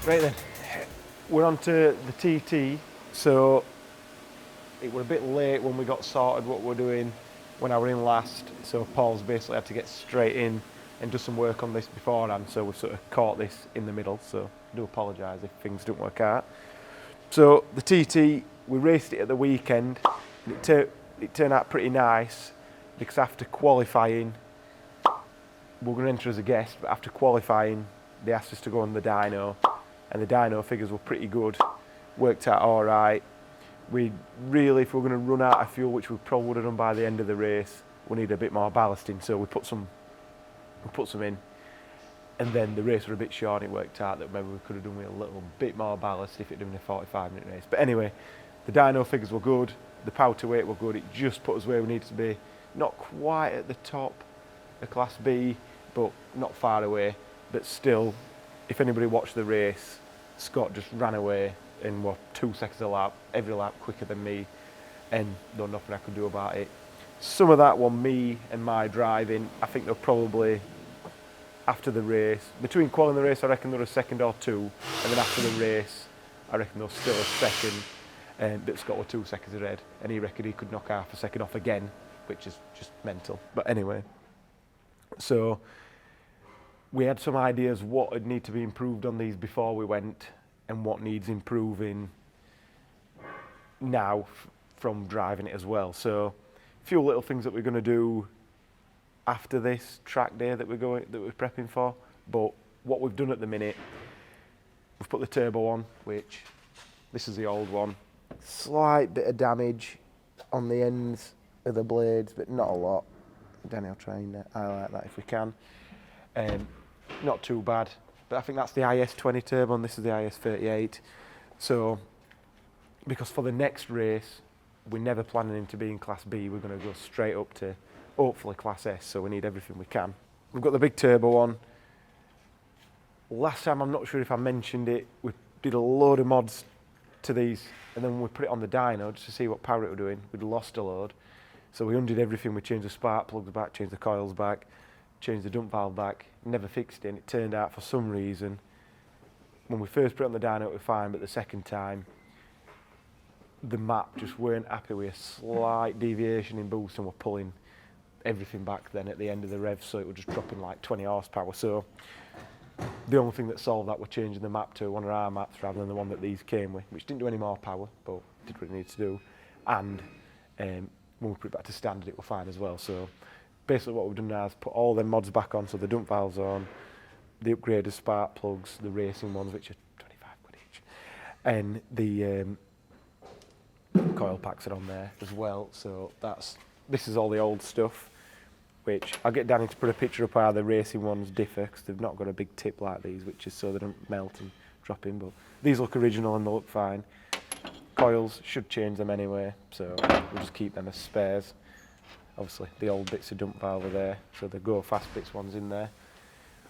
Right then, we're on to the TT. So it was a bit late when we got sorted what we're doing when I were in last. So Paul's basically had to get straight in and do some work on this beforehand. So we've sort of caught this in the middle. So I do apologise if things don't work out. So the TT, we raced it at the weekend. And it turned out pretty nice because after qualifying, we're going to enter as a guest, but after qualifying, they asked us to go on the dyno, and the dyno figures were pretty good, worked out all right. We really, if we're going to run out of fuel, which we probably would have done by the end of the race, we need a bit more ballasting, so we put some in, and then the race was a bit short, and it worked out that maybe we could have done with a little bit more ballast if it had been a 45-minute race. But anyway, the dyno figures were good, the power to weight were good, it just put us where we needed to be, not quite at the top of Class B, but not far away. But still, if anybody watched the race, Scott just ran away and was 2 seconds a lap, every lap quicker than me, and there was nothing I could do about it. Some of that was me and my driving. I think they're probably, after the race, between qual and the race, I reckon there was a second or two, and then after the race, I reckon there was still a second, but Scott was 2 seconds ahead, and he reckoned he could knock half a second off again, which is just mental. But anyway, so we had some ideas what would need to be improved on these before we went and what needs improving now from driving it as well. So a few little things that we're going to do after this track day that we're prepping for. But what we've done at the minute, we've put the turbo on, which this is the old one. Slight bit of damage on the ends of the blades, but not a lot. Danny will try and highlight that if we can. Not too bad, but I think that's the IS20 turbo and this is the IS38. So, because for the next race, we're never planning him to be in Class B, we're going to go straight up to hopefully Class S, so we need everything we can. We've got the big turbo on. Last time, I'm not sure if I mentioned it, we did a load of mods to these, and then we put it on the dyno just to see what power it was doing. We'd lost a load. So we undid everything, we changed the spark plugs back, changed the coils back, changed the dump valve back, never fixed it, and it turned out for some reason, when we first put it on the dyno it was fine, but the second time, the map just weren't happy with a slight deviation in boost and we're pulling everything back then at the end of the rev, so it was just dropping like 20 horsepower. So the only thing that solved that was changing the map to one of our maps rather than the one that these came with, which didn't do any more power, but did what it needed to do. And when we put it back to standard, it was fine as well. So basically what we've done now is put all the mods back on, so the dump valves on, the upgraded spark plugs, the racing ones, which are 25 quid each, and the coil packs are on there as well. So this is all the old stuff, which I'll get Danny to put a picture up how the racing ones differ, because they've not got a big tip like these, which is so they don't melt and drop in, but these look original and they look fine. Coils, should change them anyway, so we'll just keep them as spares. Obviously the old bits of dump valve are there, so the go fast bits one's in there.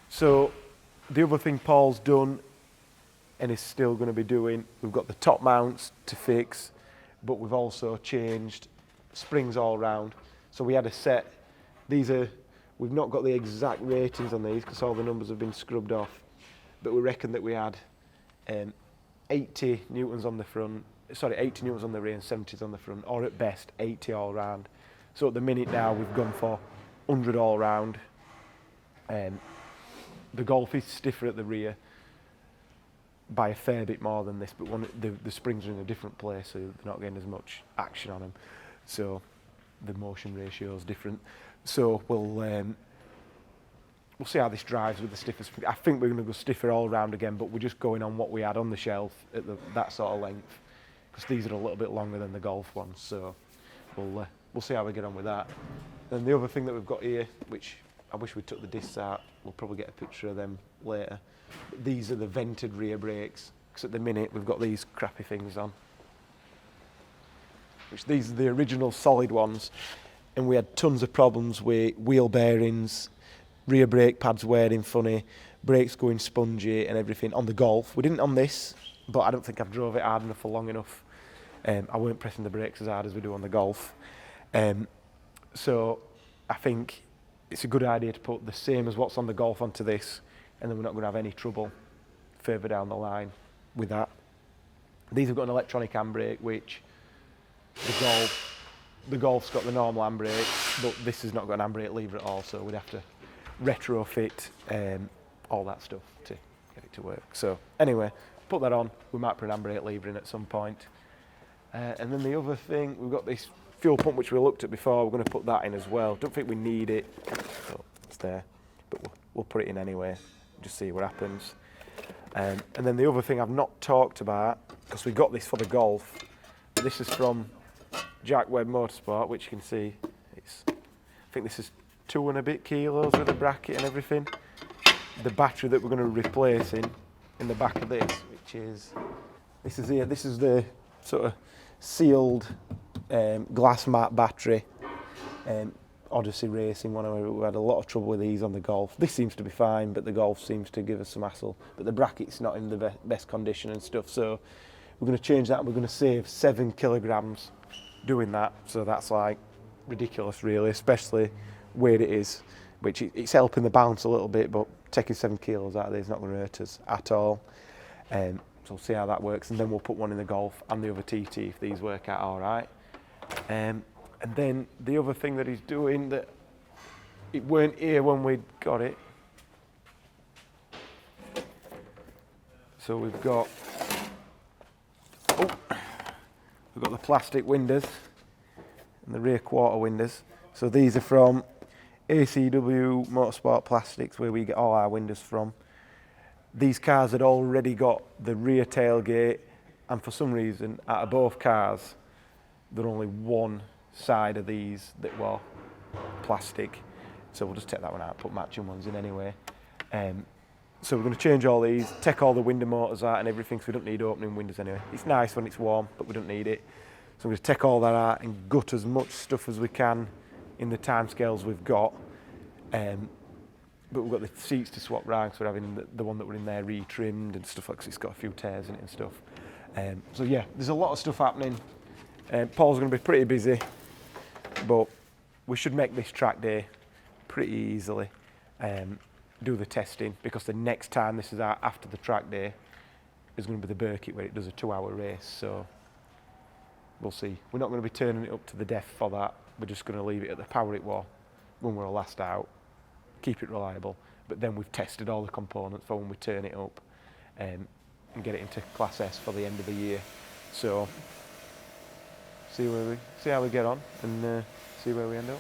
So the other thing Paul's done and is still going to be doing, we've got the top mounts to fix, but we've also changed springs all round. So we had a set, we've not got the exact ratings on these because all the numbers have been scrubbed off, but we reckon that we had 80 newtons on the front, 80 newtons on the rear and 70s on the front, or at best 80 all round. So at the minute now we've gone for 100 all round. The Golf is stiffer at the rear by a fair bit more than this, but the springs are in a different place, so they're not getting as much action on them. So the motion ratio is different. So we'll see how this drives with the stiffer spring. I think we're going to go stiffer all round again, but we're just going on what we had on the shelf at that sort of length, because these are a little bit longer than the Golf ones. So we'll see how we get on with that. And the other thing that we've got here, which I wish we took the discs out, we'll probably get a picture of them later. But these are the vented rear brakes, because at the minute we've got these crappy things on. These are the original solid ones, and we had tons of problems with wheel bearings, rear brake pads wearing funny, brakes going spongy and everything on the Golf. We didn't on this, but I don't think I've drove it hard enough for long enough. I weren't pressing the brakes as hard as we do on the Golf. So I think it's a good idea to put the same as what's on the Golf onto this, and then we're not going to have any trouble further down the line with that. These have got an electronic handbrake, which the Golf's got the normal handbrake, but this has not got an handbrake lever at all, so we'd have to retrofit all that stuff to get it to work. So anyway, put that on. We might put an handbrake lever in at some point. And then the other thing, we've got this fuel pump which we looked at before. We're going to put that in as well. Don't think we need it. So it's there, but we'll put it in anyway. Just see what happens. And then the other thing I've not talked about, because we got this for the Golf. This is from Jack Webb Motorsport, which you can see. I think this is 2 and a bit kilos with a bracket and everything. The battery that we're going to replace in the back of this, which is this is here. This is the sort of sealed glass mat battery. Odyssey Racing one. We had a lot of trouble with these on the Golf. This seems to be fine, but the Golf seems to give us some hassle. But the bracket's not in the best condition and stuff, so we're going to change that. We're going to save 7 kilograms doing that. So that's like ridiculous, really, especially where it is, which it's helping the bounce a little bit, but taking 7 kilos out of there is not going to hurt us at all. So we'll see how that works, and then we'll put one in the Golf and the other TT if these work out all right. And then the other thing that he's doing that it weren't here when we got it. So we've got the plastic windows and the rear quarter windows. So these are from ACW Motorsport Plastics, where we get all our windows from. These cars had already got the rear tailgate, and for some reason, out of both cars, there only one side of these that were plastic. So we'll just take that one out, put matching ones in anyway. So we're going to change all these, take all the window motors out and everything, so we don't need opening windows anyway. It's nice when it's warm, but we don't need it. So we're going to take all that out and gut as much stuff as we can in the timescales we've got. But we've got the seats to swap round, so we're having the one that were in there retrimmed and stuff like that, 'cause it's got a few tears in it and stuff. So yeah, there's a lot of stuff happening. Paul's going to be pretty busy, but we should make this track day pretty easily. Do the testing, because the next time this is out after the track day is going to be the Birkett, where it does a 2-hour race. So we'll see. We're not going to be turning it up to the death for that. We're just going to leave it at the power it was when we were last out, keep it reliable, but then we've tested all the components for when we turn it up and get it into Class S for the end of the year. So see how we get on and see where we end up.